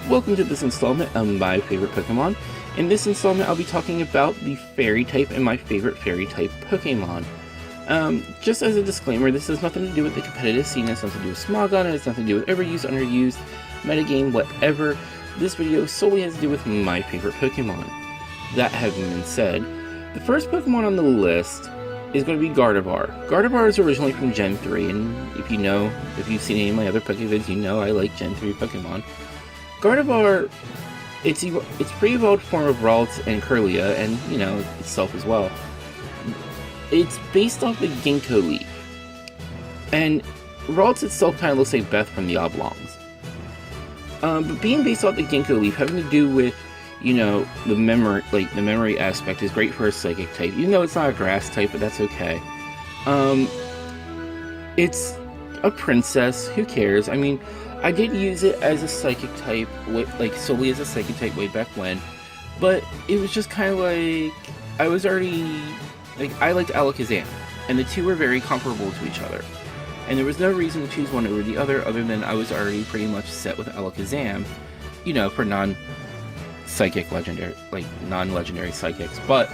Welcome to this installment of my favorite Pokemon. In this installment, I'll be talking about the Fairy type and my favorite Fairy type Pokemon. Just as a disclaimer, this has nothing to do with the competitive scene, it has nothing to do with Smogon, it has nothing to do with overused, underused, metagame, whatever. This video solely has to do with my favorite Pokemon. That having been said, the first Pokemon on the list is going to be Gardevoir. Gardevoir is originally from Gen 3, and if you've seen any of my other Pokevids, you know I like Gen 3 Pokemon. Gardevoir, it's pre-evolved form of Ralts and Kirlia, and, itself as well. It's based off the Ginkgo leaf. And Ralts itself kind of looks like Beth from the Oblongs. But being based off the Ginkgo leaf, having to do with, the memory aspect is great for a Psychic type. Even though it's not a Grass type, but that's okay. It's a princess, who cares? I mean, I did use it as a Psychic type, solely as a Psychic type way back when, but it was just kind of like, I liked Alakazam, and the two were very comparable to each other, and there was no reason to choose one over the other than I was already pretty much set with Alakazam, for non-legendary Psychics. But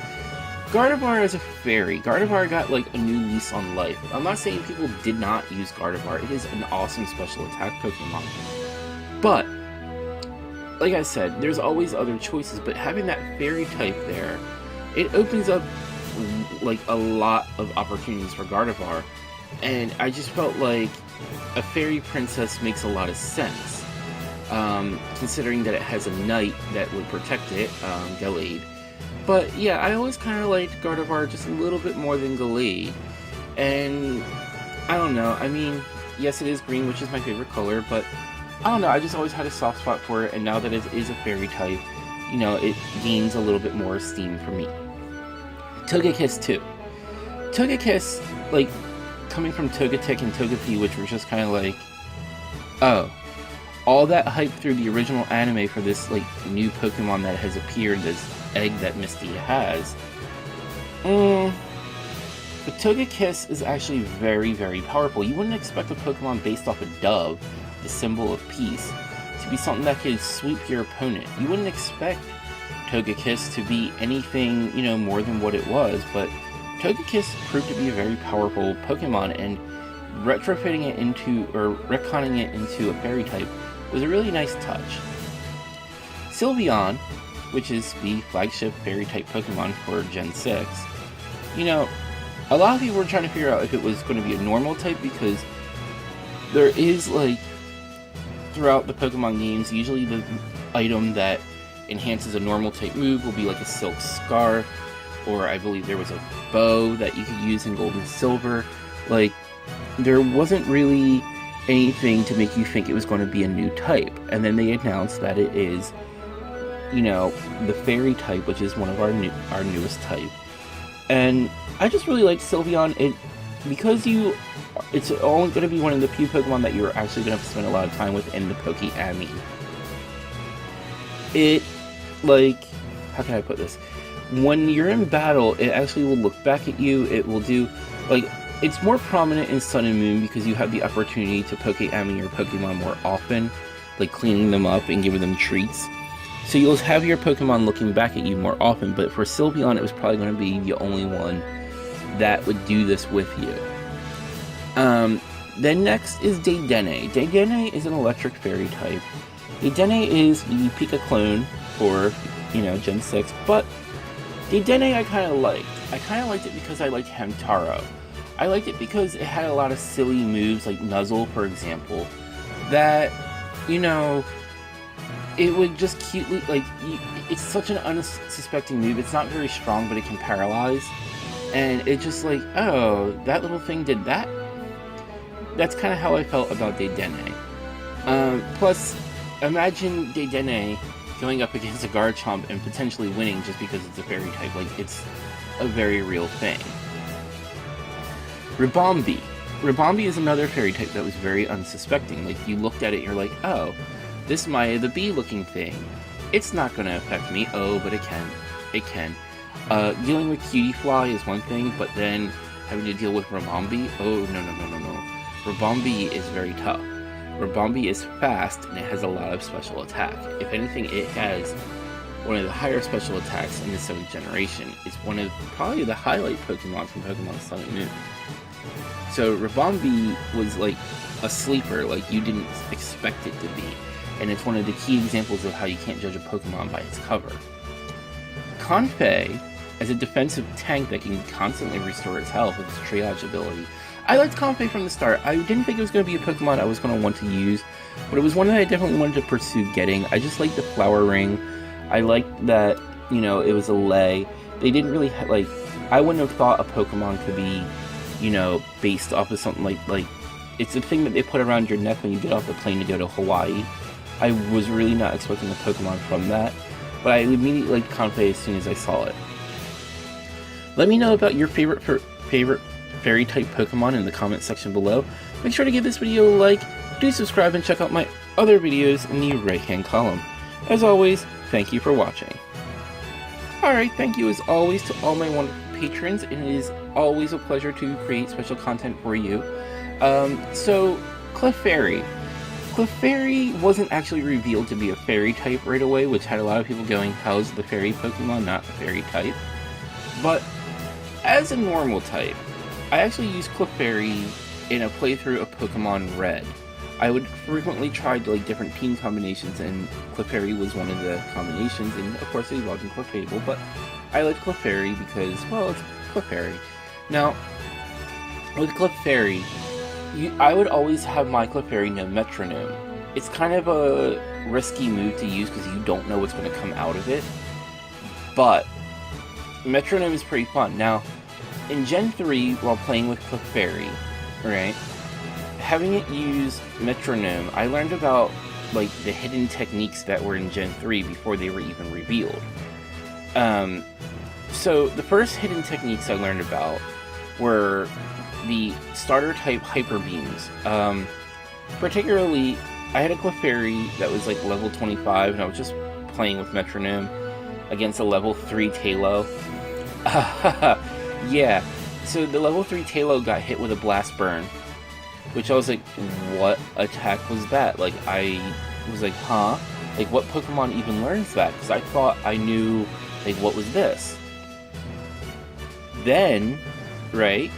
Gardevoir is a fairy. Gardevoir got a new lease on life. I'm not saying people did not use Gardevoir. It is an awesome special attack Pokemon. But, like I said, there's always other choices, but having that fairy type there, it opens up a lot of opportunities for Gardevoir. And I just felt like a fairy princess makes a lot of sense. Considering that it has a knight that would protect it, Gallade. But yeah, I always kind of liked Gardevoir just a little bit more than Gallade. And I don't know, I mean, yes, it is green, which is my favorite color, but I don't know, I just always had a soft spot for it, and now that it is a fairy type, it gains a little bit more esteem for me. Togekiss too. Togekiss, coming from Togetic and Togepi, which were just kind of oh, all that hype through the original anime for this, new Pokemon that has appeared, this egg that Misty has. But Togekiss is actually very, very powerful. You wouldn't expect a Pokemon based off a dove, the symbol of peace, to be something that could sweep your opponent. You wouldn't expect Togekiss to be anything, more than what it was, but Togekiss proved to be a very powerful Pokemon, and retconning it into a fairy type was a really nice touch. Sylveon, which is the flagship fairy type Pokemon for Gen 6, a lot of people were trying to figure out if it was going to be a normal type, because there is, throughout the Pokemon games, usually the item that enhances a normal type move will be a silk scarf, or I believe there was a bow that you could use in Gold and Silver. There wasn't really anything to make you think it was going to be a new type, and then they announced that it is the fairy type, which is one of our newest type. And I just really like Sylveon, because it's only going to be one of the few Pokemon that you're actually going to have to spend a lot of time with in the Poke-Ami. How can I put this? When you're in battle, it actually will look back at you, it will do, it's more prominent in Sun and Moon because you have the opportunity to Poke-Ami your Pokemon more often, cleaning them up and giving them treats. So you'll have your Pokemon looking back at you more often, but for Sylveon, it was probably going to be the only one that would do this with you. Then next is Dedenne. Dedenne is an electric fairy type. Dedenne is the Pika clone for, Gen 6, but Dedenne I kind of liked. I kind of liked it because I liked Hamtaro. I liked it because it had a lot of silly moves, like Nuzzle, for example, that, it would just cutely, it's such an unsuspecting move. It's not very strong, but it can paralyze. And it's just oh, that little thing did that? That's kind of how I felt about Dedenne. Plus, imagine Dedenne going up against a Garchomp and potentially winning just because it's a fairy type. It's a very real thing. Ribombee. Ribombee is another fairy type that was very unsuspecting. You looked at it and you're oh, this Maya the Bee looking thing. It's not going to affect me. Oh, but it can. It can. Dealing with Cutiefly is one thing, but then having to deal with Ribombee, oh, no. Ribombee is very tough. Ribombee is fast and it has a lot of special attack. If anything, it has one of the higher special attacks in the 7th generation. It's one of probably the highlight Pokemon from Pokemon Sun and Moon. So Ribombee was like a sleeper, like you didn't expect it to be. And it's one of the key examples of how you can't judge a Pokemon by its cover. Confey, as a defensive tank that can constantly restore its health with its triage ability. I liked Confey from the start. I didn't think it was going to be a Pokemon I was going to want to use, but it was one that I definitely wanted to pursue getting. I just liked the flower ring. I liked that, you know, it was a lay. They didn't really, like, I wouldn't have thought a Pokemon could be, you know, based off of something like, it's the thing that they put around your neck when you get off the plane to go to Hawaii. I was really not expecting a Pokemon from that, but I immediately liked Confey as soon as I saw it. Let me know about your favorite fairy-type Pokemon in the comment section below. Make sure to give this video a like, do subscribe, and check out my other videos in the right-hand column. As always, thank you for watching. Alright, thank you as always to all my wonderful patrons. It is always a pleasure to create special content for you. So, Clefairy. Clefairy wasn't actually revealed to be a fairy type right away, which had a lot of people going, how is the fairy Pokemon not a fairy type? But, as a normal type, I actually used Clefairy in a playthrough of Pokemon Red. I would frequently try like different team combinations, and Clefairy was one of the combinations, and of course it evolved in Clefable, but I liked Clefairy because, well, it's Clefairy. Now, with Clefairy, I would always have my Clefairy know Metronome. It's kind of a risky move to use because you don't know what's going to come out of it, but Metronome is pretty fun. Now, in Gen 3, while playing with Clefairy, right, having it use Metronome, I learned about like the hidden techniques that were in Gen 3 before they were even revealed. So the first hidden techniques I learned about were the starter type Hyper Beams. Particularly, I had a Clefairy that was like level 25, and I was just playing with Metronome against a level 3 Taillow. Yeah, so the level 3 Taillow got hit with a Blast Burn, which I was like, what attack was that? Like, I was like, huh? Like, what Pokemon even learns that? Because I thought I knew, like, what was this? Then, right,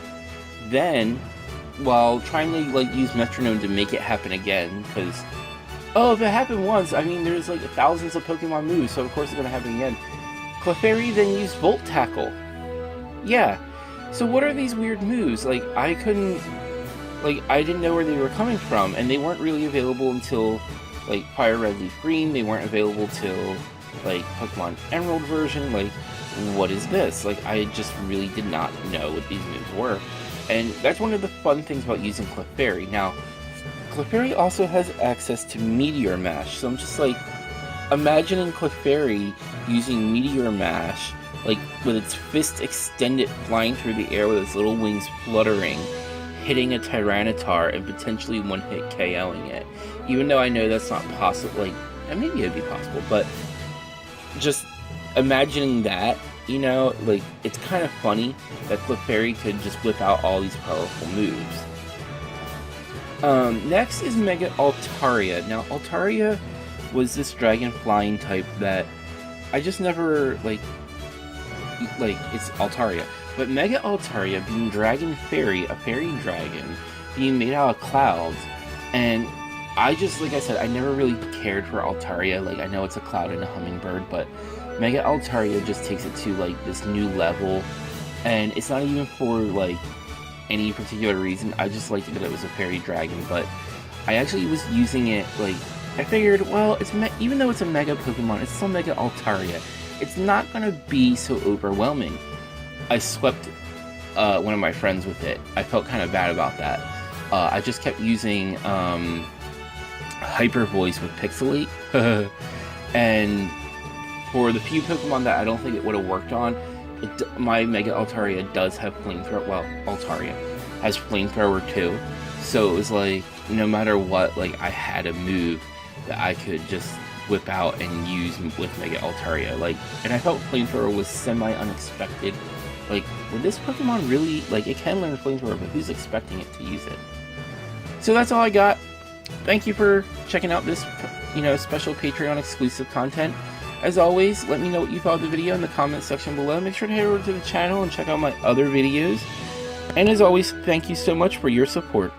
while trying to, like, use Metronome to make it happen again, because, oh, if it happened once, I mean, there's, like, thousands of Pokemon moves, so of course it's going to happen again. Clefairy then used Volt Tackle. Yeah, so what are these weird moves? Like, I didn't know where they were coming from, and they weren't really available until, like, Fire Red Leaf Green. They weren't available till, like, Pokemon Emerald version. Like, what is this? Like, I just really did not know what these moves were. And that's one of the fun things about using Clefairy. Now, Clefairy also has access to Meteor Mash, so I'm just, like, imagining Clefairy using Meteor Mash, like, with its fist extended, flying through the air with its little wings fluttering, hitting a Tyranitar and potentially one-hit KOing it. Even though I know that's not possible, like, maybe it'd be possible, but just imagining that, you know, like, it's kind of funny that Clefairy could just whip out all these powerful moves. Next is Mega Altaria. Now, Altaria was this dragon flying type that I just never, like, it's Altaria. But Mega Altaria being Dragon Fairy, a fairy dragon, being made out of clouds, and I just, like I said, I never really cared for Altaria. Like, I know it's a cloud and a hummingbird, but Mega Altaria just takes it to, like, this new level, and it's not even for, like, any particular reason. I just liked that it was a fairy dragon, but I actually was using it, like, I figured, well, even though it's a Mega Pokemon, it's still Mega Altaria. It's not gonna be so overwhelming. I swept one of my friends with it. I felt kind of bad about that. I just kept using Hyper Voice with Pixelate, and for the few Pokemon that I don't think it would have worked on, my Mega Altaria does have Flamethrower. Well, Altaria has Flamethrower too, so it was like, no matter what, like, I had a move that I could just whip out and use with Mega Altaria. Like, and I felt Flamethrower was semi-unexpected. Like, would this Pokemon really, like, it can learn Flamethrower, but who's expecting it to use it? So that's all I got. Thank you for checking out this, special Patreon exclusive content. As always, let me know what you thought of the video in the comment section below. Make sure to head over to the channel and check out my other videos. And as always, thank you so much for your support.